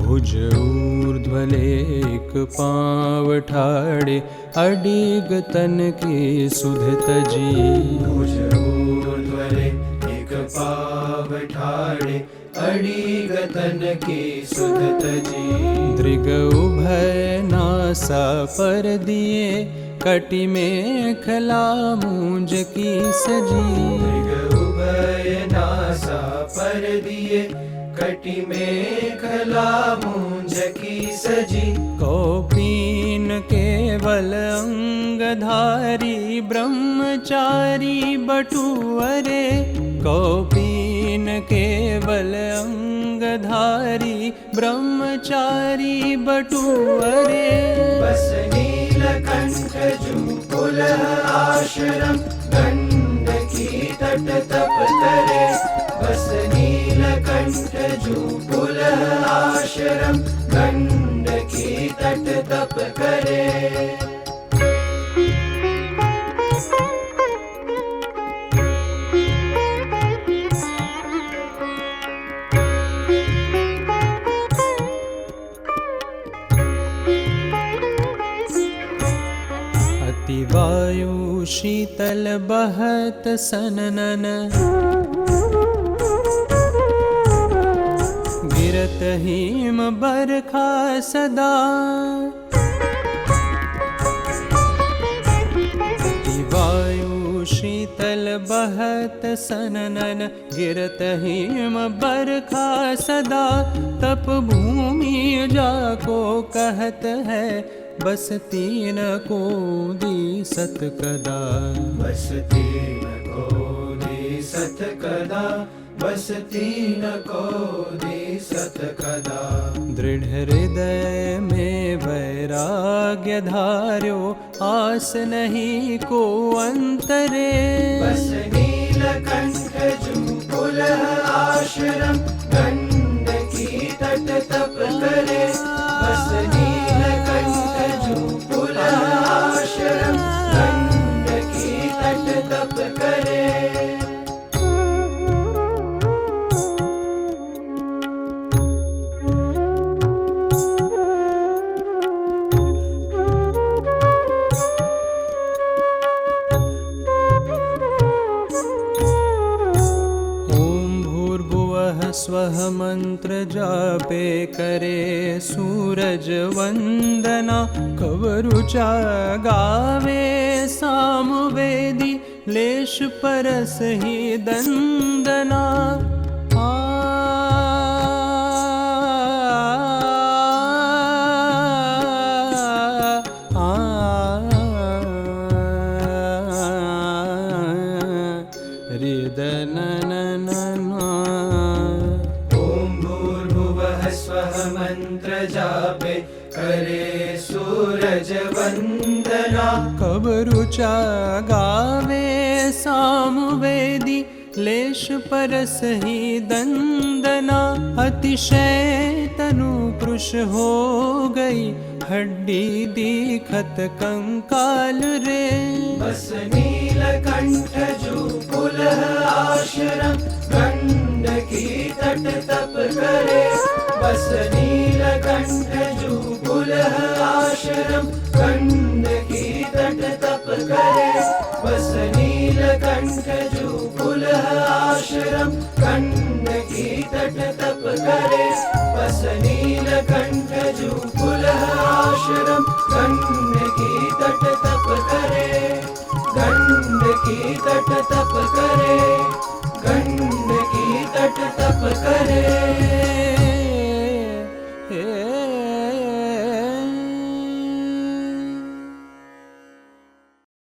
भुज ऊर्ध्वलेक पाँव ठाड़े अडिग तन की सुध तजी। भुज ऊर्ध्वले एक पाँव ठाड़े अडिग तन की सुध तजी। दृग उभय नासा पर दिए कटि में खला मूंज की सजी। दृग उभय नासा पर दिए कटि में खला मूंज की सजी। कौपीन केवल अंगधारी ब्रह्मचारी बटुअरे। कौपीन केवल अंगधारी ब्रह्मचारी बटुअरे। बस नीलकंठ जूपुल आश्रम गंडकी तट तप करे। बस नीलकंठ जूपुल आश्रम गंडकी तट तप करे। वायु शीतल बहत सननन। गिरत हिम बरखा सदा। वायु शीतल बहत सननन। गिरत हिम बरखा सदा। तप भूमि जाको कहत है बस तीन को दी सत कदा। बस तीन को दी सत कदा। बस तीन को दी सत कदा। दृढ़ हृदय में वैराग्य धार्यो आस नहीं को अंतरे। बस नीलकंठ जूपुल आश्रम गंडकी तट तप करे। बस नीलकंठ जूपुल आश्रम गंडकी तट तप करे। स्वह मंत्र जापे करे सूरज वंदना। कवरुचा गावे सामवेदी लेश परस ही दंदना। मंत्र जापे करे सूरज वंदना। कवरुचा गावे सामवेदी लेश परस ही दंदना। अतिशय तनु कृश हो गई हड्डी दीखत कंकाल रे। बस नीलकंठ जूपुल आश्रम गंडकी तट तप करे। बस नीलकंठ जूपुल आश्रम गंडकी तट तप करे। बस नीलकंठ जूपुल पुलह आश्रम गंडकी तट तप करे बस नीलकंठ जू पुलह आश्रम गंडकी तट तप करे गंडकी तट तप करे गंडकी तट तप करे।